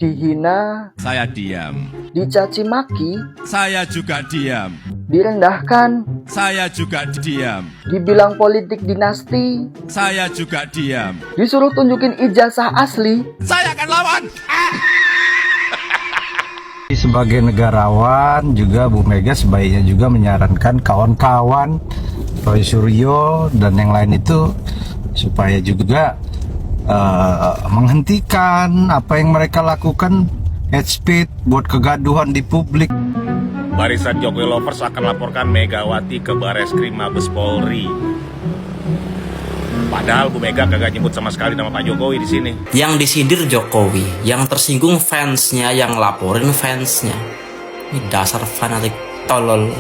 dihina, saya diam. dicaci maki, Saya juga diam. direndahkan, Saya juga diam. dibilang politik dinasti, Saya juga diam. disuruh tunjukin ijazah asli. Saya akan lawan. Sebagai negarawan juga Bu Mega sebaiknya juga menyarankan kawan-kawan Roy Suryo dan yang lain itu supaya juga menghentikan apa yang mereka lakukan, hate speech buat kegaduhan di publik. Barisan Jokowi Lovers akan laporkan Megawati ke Bareskrim Mabes Polri. Padahal Bu Mega kagak nyebut sama sekali nama Pak Jokowi di sini. Yang disindir Jokowi, yang tersinggung fansnya, yang laporin fansnya. Ini dasar fanatik tolol.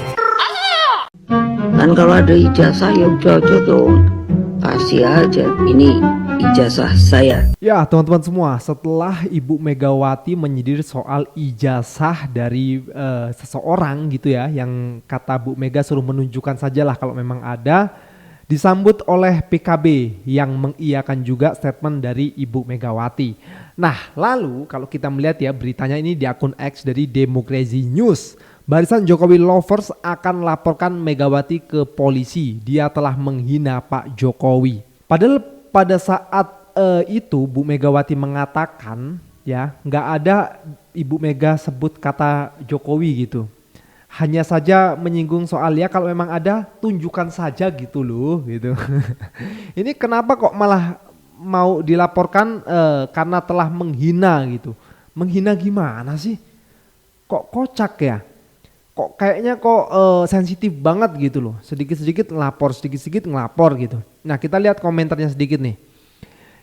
Kan kalau ada ijazah ya udah dong, kasih aja, ini ijazah saya. Ya teman-teman semua, setelah Ibu Megawati menyindir soal ijazah dari seseorang gitu ya, yang kata Bu Mega suruh menunjukkan sajalah kalau memang ada, disambut oleh PKB yang mengiyakan juga statement dari Ibu Megawati. Nah lalu kalau kita melihat ya beritanya ini di akun X dari Demokrasi News, barisan Jokowi Lovers akan laporkan Megawati ke polisi, dia telah menghina Pak Jokowi. Padahal pada saat itu Bu Megawati mengatakan ya nggak ada Ibu Mega sebut kata Jokowi gitu. Hanya saja menyinggung soal ya kalau memang ada tunjukkan saja gitu loh gitu. Ini kenapa kok malah mau dilaporkan karena telah menghina gitu. Menghina gimana sih? Kok kocak ya? Kok kayaknya kok sensitif banget gitu loh. Sedikit-sedikit ngelapor, sedikit-sedikit ngelapor gitu. Nah kita lihat komentarnya sedikit nih.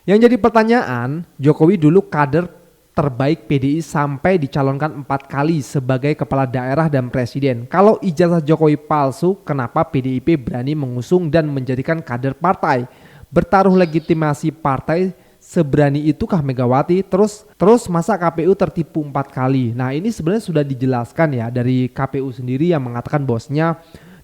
Yang jadi pertanyaan, Jokowi dulu kader terbaik PDI sampai dicalonkan 4 kali sebagai kepala daerah dan presiden. Kalau ijazah Jokowi palsu, kenapa PDIP berani mengusung dan menjadikan kader partai? Bertaruh legitimasi partai seberani itukah Megawati? Terus masa KPU tertipu 4 kali? Nah ini sebenarnya sudah dijelaskan ya dari KPU sendiri yang mengatakan bosnya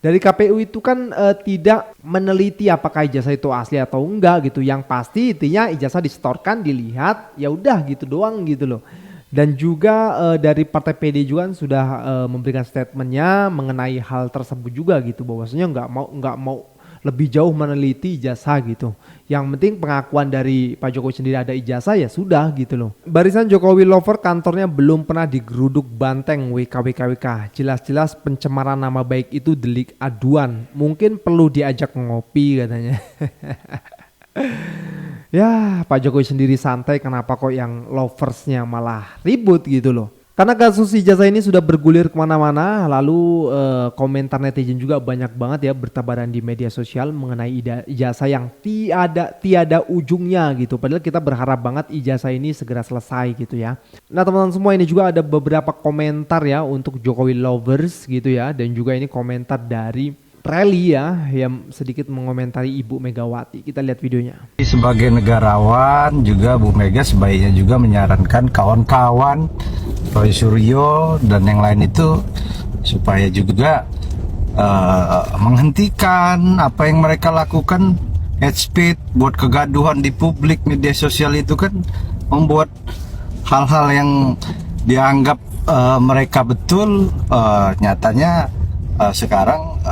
dari KPU itu kan tidak meneliti apakah ijazah itu asli atau enggak gitu. Yang pasti intinya ijazah disetorkan, dilihat, ya udah gitu doang gitu loh. Dan juga dari Partai PD juga sudah memberikan statementnya mengenai hal tersebut juga gitu. Bahwasanya nggak mau lebih jauh meneliti ijazah gitu. Yang penting pengakuan dari Pak Jokowi sendiri ada ijazah ya sudah gitu loh. Barisan Jokowi Lover kantornya belum pernah digeruduk banteng WKWKWK. Jelas-jelas pencemaran nama baik itu delik aduan. Mungkin perlu diajak ngopi katanya. Ya Pak Jokowi sendiri santai, kenapa kok yang loversnya malah ribut gitu loh. Karena kasus ijazah ini sudah bergulir kemana-mana, lalu komentar netizen juga banyak banget ya bertabaran di media sosial mengenai ijazah yang tiada ujungnya gitu. Padahal kita berharap banget ijazah ini segera selesai gitu ya. Nah teman-teman semua, ini juga ada beberapa komentar ya untuk Jokowi Lovers gitu ya. Dan juga ini komentar dari Rally ya yang sedikit mengomentari Ibu Megawati. Kita lihat videonya. Sebagai negarawan juga Bu Mega sebaiknya juga menyarankan kawan-kawan Roy Suryo dan yang lain itu supaya juga menghentikan apa yang mereka lakukan, hate speech buat kegaduhan di publik. Media sosial itu kan membuat hal-hal yang dianggap mereka betul, nyatanya sekarang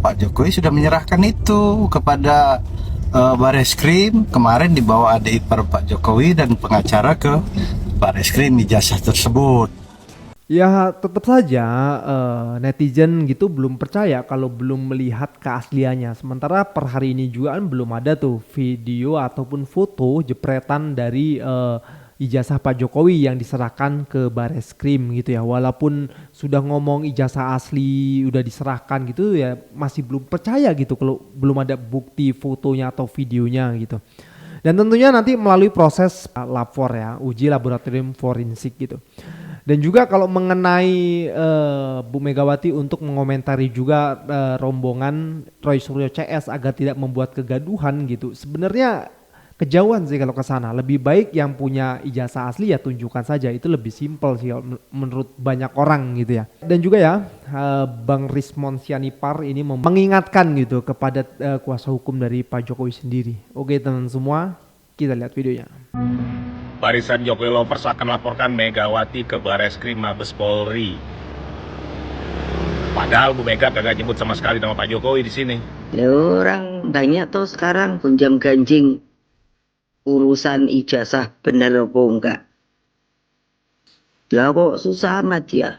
Pak Jokowi sudah menyerahkan itu kepada Bareskrim. Kemarin dibawa adik ipar Pak Jokowi dan pengacara ke Bareskrim ijazah tersebut. Ya tetap saja netizen gitu belum percaya kalau belum melihat keasliannya. Sementara per hari ini juga kan belum ada tuh video ataupun foto jepretan dari ijazah Pak Jokowi yang diserahkan ke Bareskrim gitu ya. Walaupun sudah ngomong ijazah asli udah diserahkan gitu ya, masih belum percaya gitu kalau belum ada bukti fotonya atau videonya gitu. Dan tentunya nanti melalui proses lapor ya, uji laboratorium forensik gitu. Dan juga kalau mengenai Bu Megawati untuk mengomentari juga rombongan Roy Suryo CS agar tidak membuat kegaduhan gitu. Sebenarnya kejauhan sih kalau ke sana. Lebih baik yang punya ijazah asli ya tunjukkan saja. Itu lebih simpel sih menurut banyak orang gitu ya. Dan juga ya Bang Rismon Sianipar ini mengingatkan gitu kepada kuasa hukum dari Pak Jokowi sendiri. Oke teman semua, kita lihat videonya. Barisan Jokowi Lovers akan laporkan Megawati ke Bareskrim Mabes Polri. Padahal Bu Mega kagak nyebut sama sekali nama Pak Jokowi di sini. Ya orang banyak tuh sekarang gonjang ganjing urusan ijazah bener apa enggak. Lah kok susah amat ya.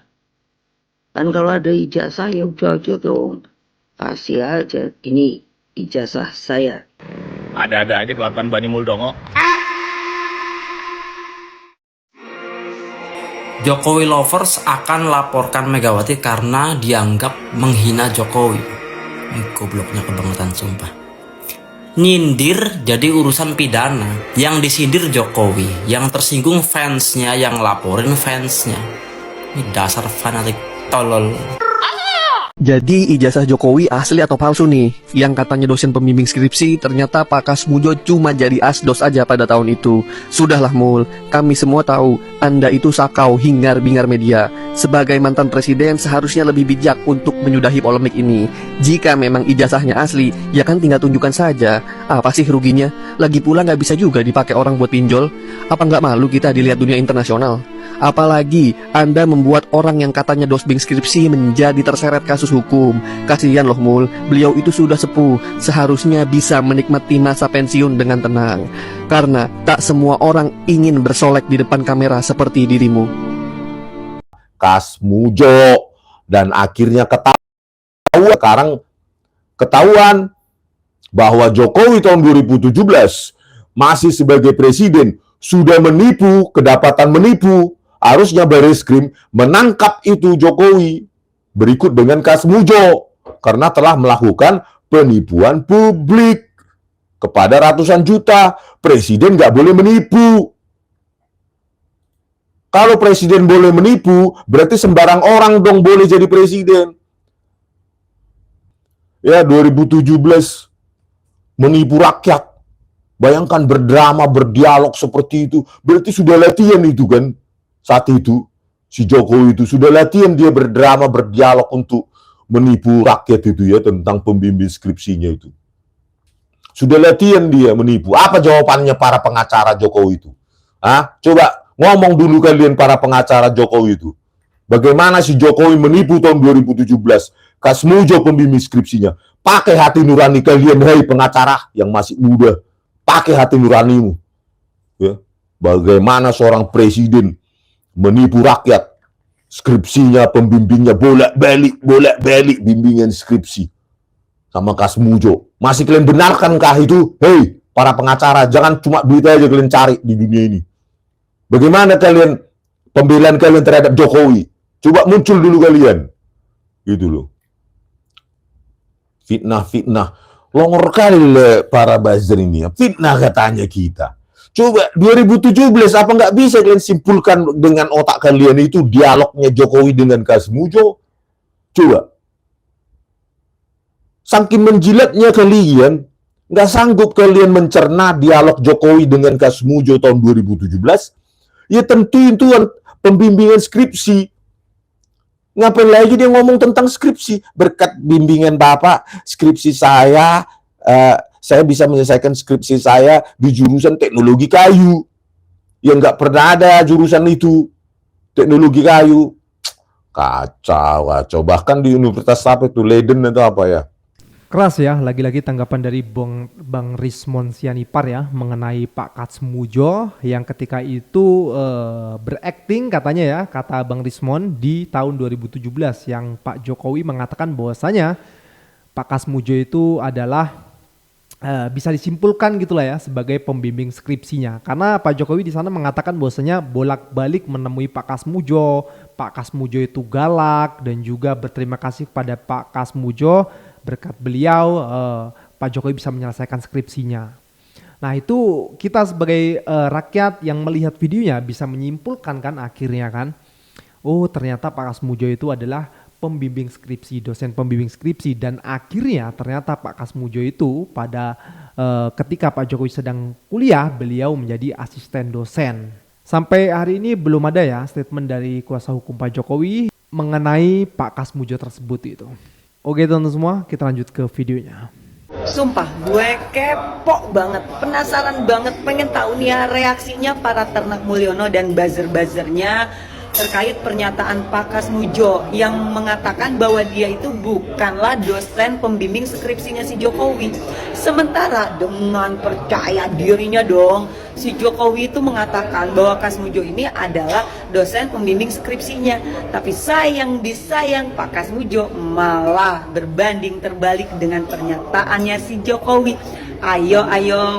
Kan kalau ada ijazah ya udah aja dong. Kasih aja, ini ijazah saya. Ada-ada aja kelakuan Bani Muldongo. Jokowi Lovers akan laporkan Megawati karena dianggap menghina Jokowi. Ini gobloknya kebangetan sumpah. Nyindir jadi urusan pidana. Yang disindir Jokowi, yang tersinggung fansnya, yang laporin fansnya. Ini dasar fanatik tolol. Jadi ijazah Jokowi asli atau palsu nih? Yang katanya dosen pembimbing skripsi, ternyata Pak Kasmujo cuma jadi asdos aja pada tahun itu. Sudahlah Mul, kami semua tahu Anda itu sakau hingar-bingar media. Sebagai mantan presiden seharusnya lebih bijak untuk menyudahi polemik ini. Jika memang ijazahnya asli, ya kan tinggal tunjukkan saja. Apa sih ruginya? Lagi pula nggak bisa juga dipakai orang buat pinjol. Apa nggak malu kita dilihat dunia internasional? Apalagi Anda membuat orang yang katanya dosbing skripsi menjadi terseret kasus hukum. Kasihan loh Mul, beliau itu sudah sepuh, seharusnya bisa menikmati masa pensiun dengan tenang. Karena tak semua orang ingin bersolek di depan kamera seperti dirimu. Kasmujo, dan akhirnya ketahuan bahwa Jokowi tahun 2017 masih sebagai presiden sudah menipu, kedapatan menipu. Harusnya Bareskrim menangkap itu Jokowi berikut dengan Kasmujo karena telah melakukan penipuan publik kepada ratusan juta. Presiden nggak boleh menipu. Kalau presiden boleh menipu, berarti sembarang orang dong boleh jadi presiden. Ya, 2017 menipu rakyat. Bayangkan berdrama, berdialog seperti itu. Berarti sudah latihan itu kan. Saat itu, si Jokowi itu sudah latihan dia berdrama, berdialog untuk menipu rakyat itu ya, tentang pembimbing skripsinya itu. Sudah latihan dia menipu. Apa jawabannya para pengacara Jokowi itu? Coba ngomong dulu kalian para pengacara Jokowi itu. Bagaimana si Jokowi menipu tahun 2017? Kasmujo pembimbing skripsinya. Pakai hati nurani kalian, hei pengacara yang masih muda. Pakai hati nuranimu. Ya. Bagaimana seorang presiden menipu rakyat. Skripsinya, pembimbingnya bolak-balik bimbingan skripsi. Sama Kasmujo. Masih kalian benarkankah itu? Hei, para pengacara, jangan cuma duit aja kalian cari di dunia ini. Bagaimana kalian, pembelaan kalian terhadap Jokowi? Coba muncul dulu kalian. Gitu loh. Fitnah. Longor kali para buzzer ini ya. Fitnah katanya kita. Coba 2017 apa nggak bisa kalian simpulkan dengan otak kalian itu dialognya Jokowi dengan Kasmujo? Coba. Saking menjilatnya kalian, nggak sanggup kalian mencerna dialog Jokowi dengan Kasmujo tahun 2017? Ya tentu itu pembimbingan skripsi. Ngapain lagi dia ngomong tentang skripsi? Berkat bimbingan Bapak, skripsi saya bisa menyelesaikan skripsi saya di jurusan teknologi kayu. Yang nggak pernah ada jurusan itu. Teknologi kayu. Kacau. Bahkan di universitas apa itu, Leiden atau apa ya. Keras ya, lagi-lagi tanggapan dari Bang Rismon Sianipar ya mengenai Pak Kasmujo yang ketika itu berakting katanya ya, kata Bang Rismon di tahun 2017 yang Pak Jokowi mengatakan bahwasanya Pak Kasmujo itu adalah bisa disimpulkan gitulah ya sebagai pembimbing skripsinya, karena Pak Jokowi di sana mengatakan bahwasanya bolak-balik menemui Pak Kasmujo itu galak dan juga berterima kasih kepada Pak Kasmujo. Berkat beliau, Pak Jokowi bisa menyelesaikan skripsinya. Nah itu kita sebagai rakyat yang melihat videonya bisa menyimpulkan kan akhirnya kan. Oh ternyata Pak Kasmujo itu adalah pembimbing skripsi, dosen pembimbing skripsi. Dan akhirnya ternyata Pak Kasmujo itu pada ketika Pak Jokowi sedang kuliah, beliau menjadi asisten dosen. Sampai hari ini belum ada ya statement dari kuasa hukum Pak Jokowi mengenai Pak Kasmujo tersebut itu. Oke teman-teman semua, kita lanjut ke videonya. Sumpah, gue kepo banget, penasaran banget, pengen tahu nih ya reaksinya para ternak Mulyono dan buzzer-buzzernya terkait pernyataan Pak Kasmujo yang mengatakan bahwa dia itu bukanlah dosen pembimbing skripsinya si Jokowi. Sementara dengan percaya dirinya dong, si Jokowi itu mengatakan bahwa Kasmujo ini adalah dosen pembimbing skripsinya. Tapi sayang disayang, Pak Kasmujo malah berbanding terbalik dengan pernyataannya si Jokowi. Ayo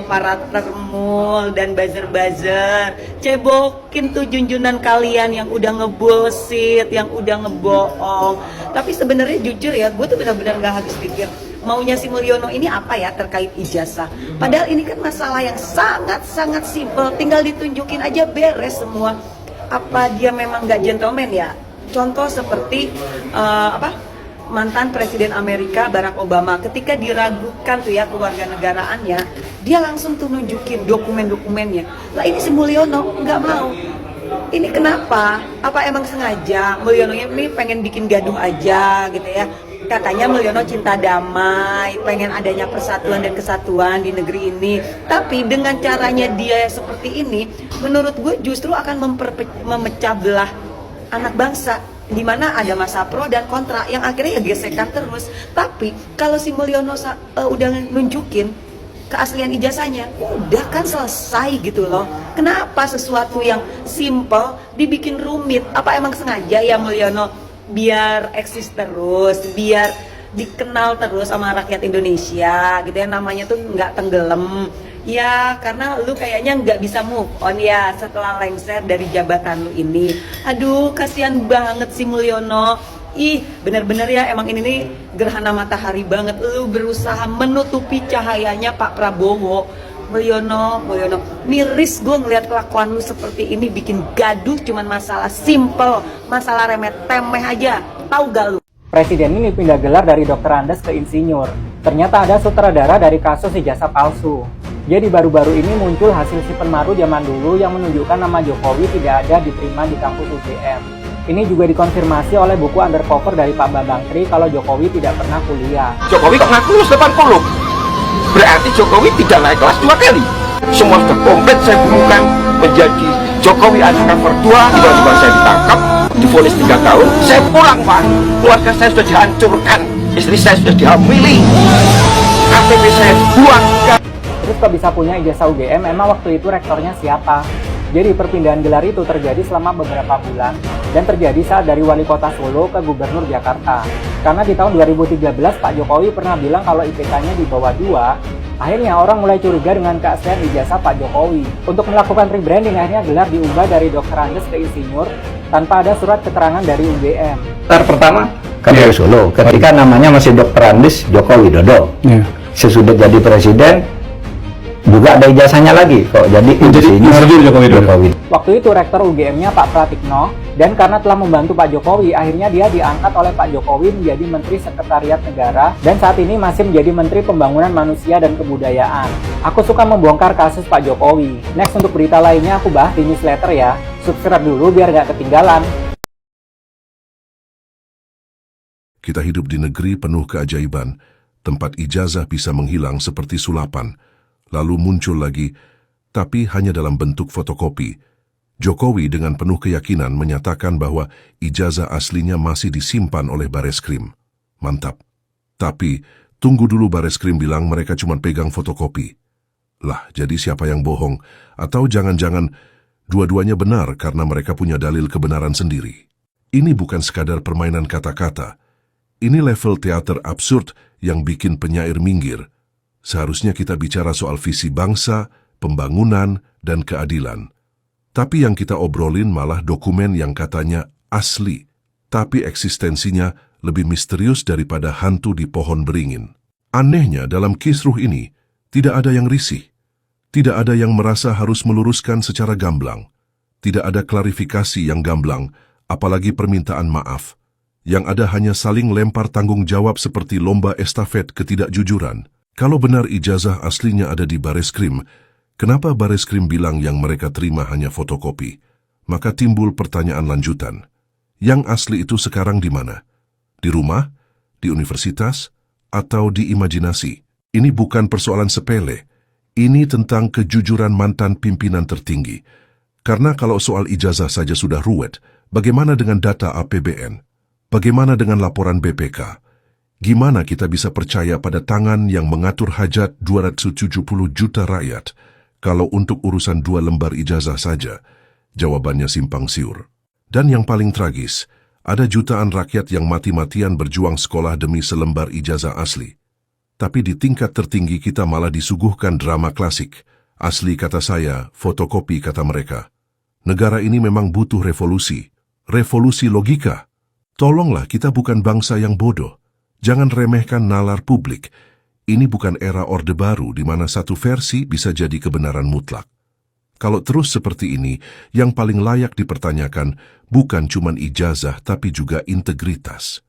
para termul dan buzzer-buzzer, cebokin tuh junjunan kalian yang udah ngebullshit, yang udah ngebohong. Tapi sebenarnya jujur ya, gue tuh benar-benar gak habis pikir maunya si Mulyono ini apa ya terkait ijazah. Padahal ini kan masalah yang sangat-sangat simpel, tinggal ditunjukin aja beres semua. Apa dia memang gak gentleman ya? Contoh seperti mantan Presiden Amerika Barack Obama, ketika diragukan tuh ya kewarganegaraannya, dia langsung tuh nunjukin dokumen-dokumennya. Lah ini si Mulyono nggak mau. Ini kenapa? Apa emang sengaja Mulyono ini pengen bikin gaduh aja gitu ya? Katanya Mulyono cinta damai, pengen adanya persatuan dan kesatuan di negeri ini. Tapi dengan caranya dia seperti ini, menurut gue justru akan memecah belah anak bangsa, di mana ada masa pro dan kontra yang akhirnya ya gesekan terus. Tapi kalau si Mulyono udah nunjukin keaslian ijazahnya, udah kan selesai gitu loh. Kenapa sesuatu yang simple dibikin rumit? Apa emang sengaja ya Mulyono biar eksis terus, biar dikenal terus sama rakyat Indonesia gitu ya, namanya tuh nggak tenggelam ya, karena lu kayaknya nggak bisa move on ya setelah lengser dari jabatan lu ini. Aduh, kasihan banget si Mulyono. Ih, bener-bener ya, emang ini nih gerhana matahari banget. Lu berusaha menutupi cahayanya Pak Prabowo. Mulyono, miris gue ngeliat kelakuan lu seperti ini, bikin gaduh cuman masalah simple, masalah remeh temeh aja. Tahu gak lu? Presiden ini pindah gelar dari dokter Andes ke insinyur. Ternyata ada sutradara dari kasus ijazah palsu. Jadi baru-baru ini muncul hasil simpen maru zaman dulu yang menunjukkan nama Jokowi tidak ada diterima di kampus UGM. Ini juga dikonfirmasi oleh buku undercover dari Pak Bambang Tri kalau Jokowi tidak pernah kuliah. Jokowi kok ngaku lulus 80? Berarti Jokowi tidak naik kelas 2 kali. Semua sudah komplit saya bukan menjadi Jokowi undercover 2, tiba-tiba saya ditangkap, divonis 3 tahun, saya pulang Pak. Keluarga saya sudah dihancurkan, istri saya sudah dihamili, KTP saya dibuang. Terus kok bisa punya ijazah UGM, emang waktu itu rektornya siapa? Jadi perpindahan gelar itu terjadi selama beberapa bulan dan terjadi saat dari Wali Kota Solo ke Gubernur Jakarta. Karena di tahun 2013 Pak Jokowi pernah bilang kalau IPK-nya di bawah 2, akhirnya orang mulai curiga dengan keaslian ijazah Pak Jokowi. Untuk melakukan rebranding akhirnya gelar diubah dari Dr. Andes ke insinyur tanpa ada surat keterangan dari UGM. Pertama kan dari Solo, ketika namanya masih Dr. Andes Joko Widodo. Sesudah jadi presiden juga ada ijazahnya lagi kok jadi Jokowi. Waktu itu rektor UGM-nya Pak Pratikno, dan karena telah membantu Pak Jokowi, akhirnya dia diangkat oleh Pak Jokowi menjadi Menteri Sekretariat Negara dan saat ini masih menjadi Menteri Pembangunan Manusia dan Kebudayaan. Aku suka membongkar kasus Pak Jokowi. Next, untuk berita lainnya aku bahas di newsletter ya. Subscribe dulu biar gak ketinggalan. Kita hidup di negeri penuh keajaiban, tempat ijazah bisa menghilang seperti sulapan. Lalu muncul lagi, tapi hanya dalam bentuk fotokopi. Jokowi dengan penuh keyakinan menyatakan bahwa ijazah aslinya masih disimpan oleh Bareskrim. Mantap. Tapi, tunggu dulu, Bareskrim bilang mereka cuma pegang fotokopi. Lah, jadi siapa yang bohong? Atau jangan-jangan dua-duanya benar karena mereka punya dalil kebenaran sendiri? Ini bukan sekadar permainan kata-kata. Ini level teater absurd yang bikin penyair minggir. Seharusnya kita bicara soal visi bangsa, pembangunan, dan keadilan. Tapi yang kita obrolin malah dokumen yang katanya asli, tapi eksistensinya lebih misterius daripada hantu di pohon beringin. Anehnya dalam kisruh ini, tidak ada yang risih. Tidak ada yang merasa harus meluruskan secara gamblang. Tidak ada klarifikasi yang gamblang, apalagi permintaan maaf. Yang ada hanya saling lempar tanggung jawab seperti lomba estafet ketidakjujuran. Kalau benar ijazah aslinya ada di Bareskrim, kenapa Bareskrim bilang yang mereka terima hanya fotokopi? Maka timbul pertanyaan lanjutan. Yang asli itu sekarang di mana? Di rumah? Di universitas? Atau di imajinasi? Ini bukan persoalan sepele. Ini tentang kejujuran mantan pimpinan tertinggi. Karena kalau soal ijazah saja sudah ruwet, bagaimana dengan data APBN? Bagaimana dengan laporan BPK? Gimana kita bisa percaya pada tangan yang mengatur hajat 270 juta rakyat kalau untuk urusan 2 lembar ijazah saja? Jawabannya simpang siur. Dan yang paling tragis, ada jutaan rakyat yang mati-matian berjuang sekolah demi selembar ijazah asli. Tapi di tingkat tertinggi kita malah disuguhkan drama klasik. Asli kata saya, fotokopi kata mereka. Negara ini memang butuh revolusi. Revolusi logika. Tolonglah, kita bukan bangsa yang bodoh. Jangan remehkan nalar publik. Ini bukan era Orde Baru di mana satu versi bisa jadi kebenaran mutlak. Kalau terus seperti ini, yang paling layak dipertanyakan bukan cuma ijazah tapi juga integritas.